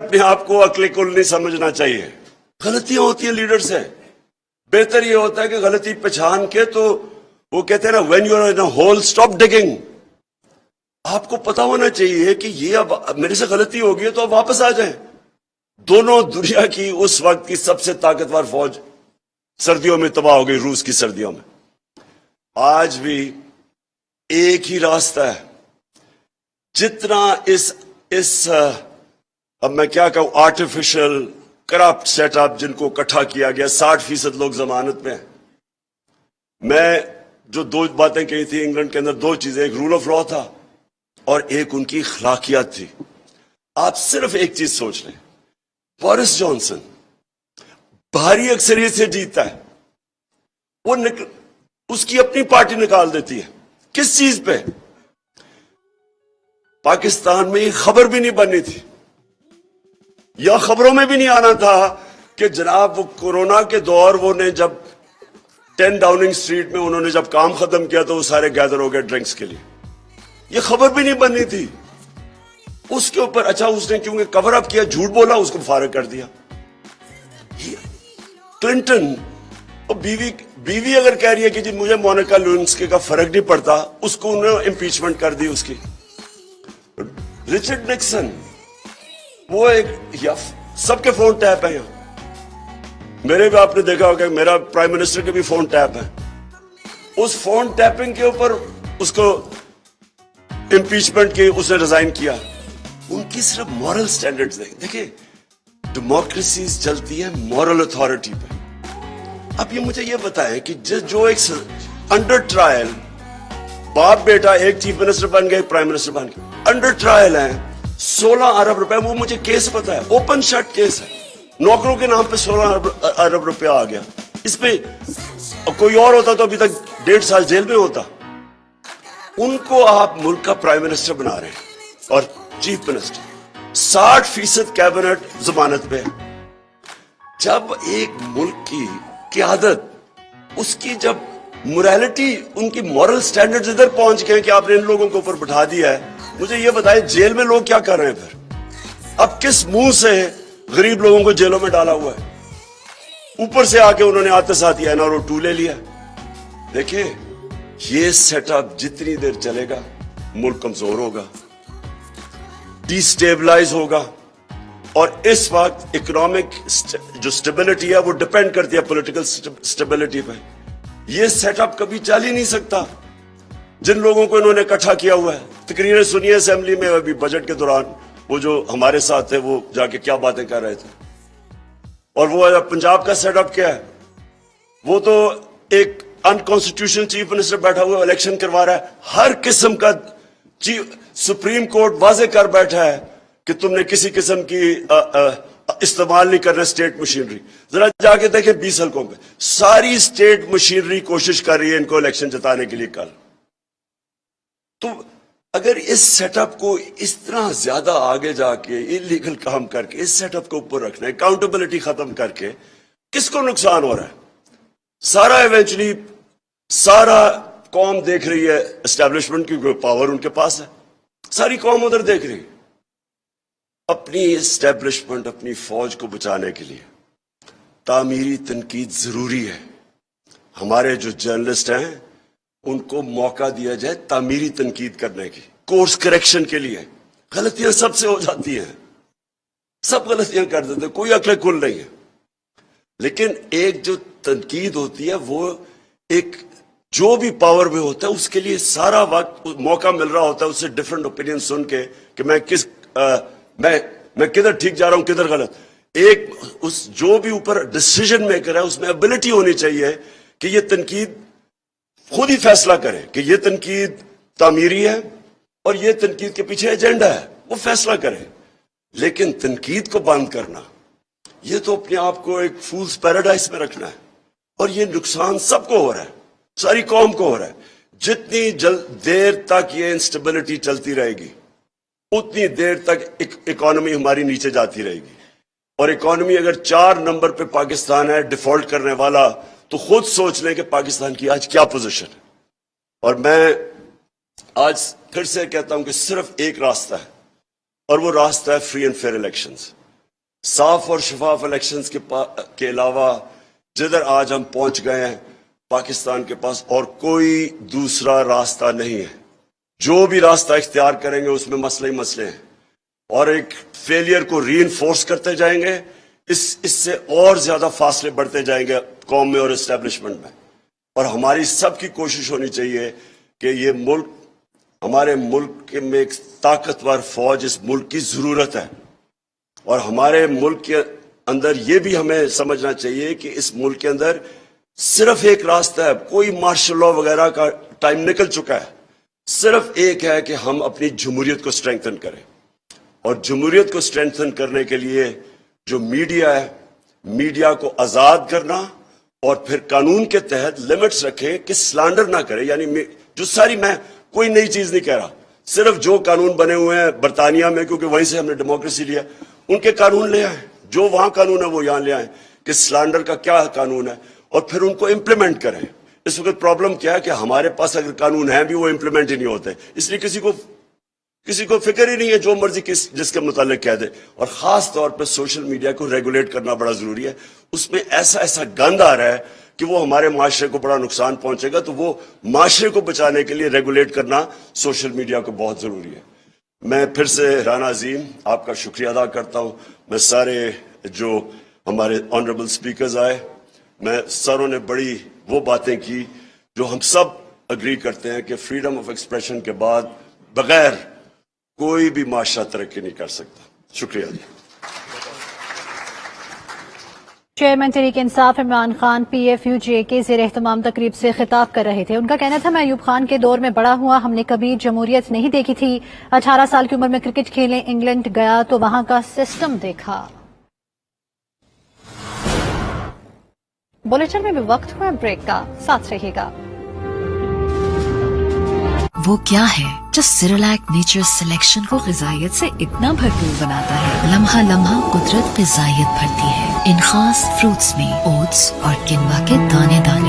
اپنے آپ کو عقل کل نہیں سمجھنا چاہیے. غلطیاں ہوتی ہیں لیڈر سے. بہتر یہ ہوتا ہے کہ غلطی پہچان کے تو وہ کہتے ہیں نا when you are in a hole stop digging. آپ کو پتا ہونا چاہیے کہ یہ اب میرے سے غلطی ہوگی ہے تو اب واپس آ جائیں. دونوں دنیا کی اس وقت کی سب سے طاقتور فوج سردیوں میں تباہ ہو گئی, روس کی سردیوں میں. آج بھی ایک ہی راستہ ہے. جتنا اس اب میں کیا کہوں آرٹیفیشل کرپٹ سیٹ اپ جن کو اکٹھا کیا گیا, 60% لوگ ضمانت میں ہیں. میں جو دو باتیں کہی تھی انگلینڈ کے اندر, دو چیزیں, ایک رول آف لا تھا اور ایک ان کی اخلاقیات تھی. آپ صرف ایک چیز سوچ لیں, بورس جانسن بھاری اکثریت سے جیتتا ہے, وہ اس کی اپنی پارٹی نکال دیتی ہے. کس چیز پہ؟ پاکستان میں یہ خبر بھی نہیں بنی تھی, یا خبروں میں بھی نہیں آنا تھا کہ جناب وہ کورونا کے دور وہ نے جب 10 ڈاؤننگ اسٹریٹ میں انہوں نے جب کام ختم کیا تو وہ سارے گیدر ہو گئے ڈرنکس کے لیے. یہ خبر بھی نہیں بنی تھی. اس کے اوپر اچھا اس نے کیونکہ کور اپ کیا, جھوٹ بولا, اس کو فارغ کر دیا. کلنٹن بیوی اگر کہہ رہی ہے کہ جی مجھے مونیکا لیونسکی کا فرق نہیں پڑتا, اس کو انہوں نے امپیچمنٹ کر دی اس کی. رچرڈ نکسن وہ ایک سب کے فون ٹیپ ہیں یہاں. میرے بھی آپ نے دیکھا ہوگا کہ میرا پرائم منسٹر کے بھی فون ٹیپ ہے. اس فون ٹیپنگ کے اوپر اس کو امپیچمنٹ کی, اس نے ریزائن کیا. ان کی صرف مورل سٹینڈرڈز دیکھیں, ڈیموکریسیز چلتی ہے مورل اتھارٹی پہ. اب یہ مجھے یہ بتائیں کہ جو ایک انڈر ٹرائل باپ بیٹا ایک چیف منسٹر بن گئے, پرائم منسٹر بن گئے, انڈر ٹرائل ہیں, 16 ارب روپے, وہ مجھے کیس پتا ہے, اوپن شٹ کیس ہے, نوکروں کے نام پہ 16 ارب روپے آ گیا. اس پہ کوئی اور ہوتا تو ابھی تک 1.5 سال جیل میں ہوتا. ان کو آپ ملک کا پرائم منسٹر بنا رہے ہیں اور چیف منسٹر, 60% کیبنٹ ضمانت پہ. جب ایک ملک کی قیادت, اس کی جب موریلٹی, ان کی مورل سٹینڈرڈز ادھر پہنچ گئے کہ آپ نے ان لوگوں کو اوپر بٹھا دیا ہے, مجھے یہ بتائیں جیل میں لوگ کیا کر رہے ہیں پھر؟ اب کس منہ سے غریب لوگوں کو جیلوں میں ڈالا ہوا ہے؟ اوپر سے آ کے انہوں نے آتے ساتھ NRO2 لے لیا. دیکھیں یہ سیٹ اپ جتنی دیر چلے گا ملک کمزور ہوگا, ڈی سٹیبلائز ہوگا. اور اس وقت اکنامک جو سٹیبلٹی ہے وہ ڈیپینڈ کرتی ہے پولیٹیکل سٹیبلٹی پہ. یہ سیٹ اپ کبھی چل ہی نہیں سکتا جن لوگوں کو انہوں نے اکٹھا کیا ہوا ہے. تقریریں سنیے اسمبلی میں ابھی بجٹ کے دوران, وہ جو ہمارے ساتھ تھے وہ جا کے کیا باتیں کر رہے تھے. اور وہ پنجاب کا سیٹ اپ کیا ہے, وہ تو ایک انکانسٹیٹیوشنل چیف منسٹر بیٹھا ہوا الیکشن کروا رہا ہے. ہر قسم کا سپریم کورٹ واضح کر بیٹھا ہے کہ تم نے کسی قسم کی استعمال نہیں کرنا اسٹیٹ مشینری. ذرا جا کے دیکھیں 20 حلقوں پہ ساری اسٹیٹ مشینری کوشش کر رہی ہے ان کو الیکشن جتانے کے لیے. کل تو اگر اس سیٹ اپ کو اس طرح زیادہ آگے جا کے انلیگل کام کر کے اس سیٹ اپ کو اوپر رکھنا ہے, اکاؤنٹیبلٹی ختم کر کے, کس کو نقصان ہو رہا ہے؟ سارا ایونچولی سارا قوم دیکھ رہی ہے اسٹیبلشمنٹ کی پاور ان کے پاس ہے, ساری قوم ادھر دیکھ رہی ہے. اپنی اسٹیبلشمنٹ, اپنی فوج کو بچانے کے لیے تعمیری تنقید ضروری ہے. ہمارے جو جرنلسٹ ہیں ان کو موقع دیا جائے تعمیری تنقید کرنے کی, کورس کریکشن کے لیے. غلطیاں سب سے ہو جاتی ہیں, سب غلطیاں کر دیتے ہیں, کوئی عقل کل نہیں ہے. لیکن ایک جو تنقید ہوتی ہے وہ ایک جو بھی پاور میں ہوتا ہے اس کے لیے سارا وقت موقع مل رہا ہوتا ہے اس سے ڈفرنٹ اوپینین سن کے کہ میں کدھر ٹھیک جا رہا ہوں کدھر غلط. ایک اس جو بھی اوپر ڈیسیژن میکر ہے اس میں ایبلٹی ہونی چاہیے کہ یہ تنقید خود ہی فیصلہ کرے کہ یہ تنقید تعمیری ہے اور یہ تنقید کے پیچھے ایجنڈا ہے, وہ فیصلہ کرے. لیکن تنقید کو بند کرنا, یہ تو اپنے آپ کو ایک فولز پیراڈائز میں رکھنا ہے. اور یہ نقصان سب کو ہو رہا ہے, ساری قوم کو ہو رہا ہے. جتنی دیر تک یہ انسٹیبلٹی چلتی رہے گی اتنی دیر تک اکانومی ہماری نیچے جاتی رہے گی. اور اکانومی اگر 4 نمبر پہ پاکستان ہے ڈیفالٹ کرنے والا, تو خود سوچ لیں کہ پاکستان کی آج کیا پوزیشن ہے. اور میں آج پھر سے کہتا ہوں کہ صرف ایک راستہ ہے اور وہ راستہ ہے فری اینڈ فیئر الیکشنز. صاف اور شفاف الیکشنز کے علاوہ جدھر آج ہم پہنچ گئے ہیں پاکستان کے پاس اور کوئی دوسرا راستہ نہیں ہے. جو بھی راستہ اختیار کریں گے اس میں مسئلے ہی مسئلے ہیں اور ایک فیلئر کو ری انفورس کرتے جائیں گے. اس سے اور زیادہ فاصلے بڑھتے جائیں گے قوم میں اور اسٹیبلشمنٹ میں. اور ہماری سب کی کوشش ہونی چاہیے کہ یہ ملک، ہمارے ملک میں ایک طاقتور فوج اس ملک کی ضرورت ہے. اور ہمارے ملک کے اندر یہ بھی ہمیں سمجھنا چاہیے کہ اس ملک کے اندر صرف ایک راستہ ہے. کوئی مارشل لا وغیرہ کا ٹائم نکل چکا ہے. صرف ایک ہے کہ ہم اپنی جمہوریت کو اسٹرینگتھن کریں. اور جمہوریت کو اسٹرینگتھن کرنے کے لیے جو میڈیا ہے، میڈیا کو آزاد کرنا اور پھر قانون کے تحت لمٹس رکھیں کہ سلانڈر نہ کرے. یعنی جو ساری، میں کوئی نئی چیز نہیں کہہ رہا، صرف جو قانون بنے ہوئے ہیں برطانیہ میں، کیونکہ وہیں سے ہم نے ڈیموکریسی لیا، ان کے قانون لے آئیں. جو وہاں قانون ہے وہ یہاں لے آئیں کہ سلانڈر کا کیا قانون ہے اور پھر ان کو امپلیمنٹ کریں. اس وقت پرابلم کیا ہے کہ ہمارے پاس اگر قانون ہیں بھی وہ امپلیمنٹ ہی نہیں ہوتے، اس لیے کسی کو فکر ہی نہیں ہے، جو مرضی جس کے متعلق کہہ دے. اور خاص طور پہ سوشل میڈیا کو ریگولیٹ کرنا بڑا ضروری ہے. اس میں ایسا گند آ رہا ہے کہ وہ ہمارے معاشرے کو بڑا نقصان پہنچے گا. تو وہ معاشرے کو بچانے کے لیے ریگولیٹ کرنا سوشل میڈیا کو بہت ضروری ہے. میں پھر سے رانا عظیم آپ کا شکریہ ادا کرتا ہوں. میں سارے جو ہمارے آنریبل سپیکرز آئے، میں سروں نے بڑی وہ باتیں کی جو ہم سب اگری کرتے ہیں کہ فریڈم آف ایکسپریشن کے بعد بغیر کوئی بھی معاشرہ ترقی نہیں کر سکتا. شکریہ جی. چیئرمین تحریک انصاف عمران خان PFU-J کے زیر اہتمام تقریب سے خطاب کر رہے تھے. ان کا کہنا تھا، میں ایوب خان کے دور میں بڑا ہوا، ہم نے کبھی جمہوریت نہیں دیکھی تھی. 18 سال کی عمر میں کرکٹ کھیلنے انگلینڈ گیا تو وہاں کا سسٹم دیکھا. بلیٹن میں بھی وقت ہوا بریک کا، ساتھ رہیے گا. وہ کیا ہے جو سیریلیک نیچر سلیکشن کو غذائیت سے اتنا بھرپور بناتا ہے؟ لمحہ لمحہ قدرت غذائیت بھرتی ہے ان خاص فروٹس میں اوٹس اور کنوا کے دانے دانے.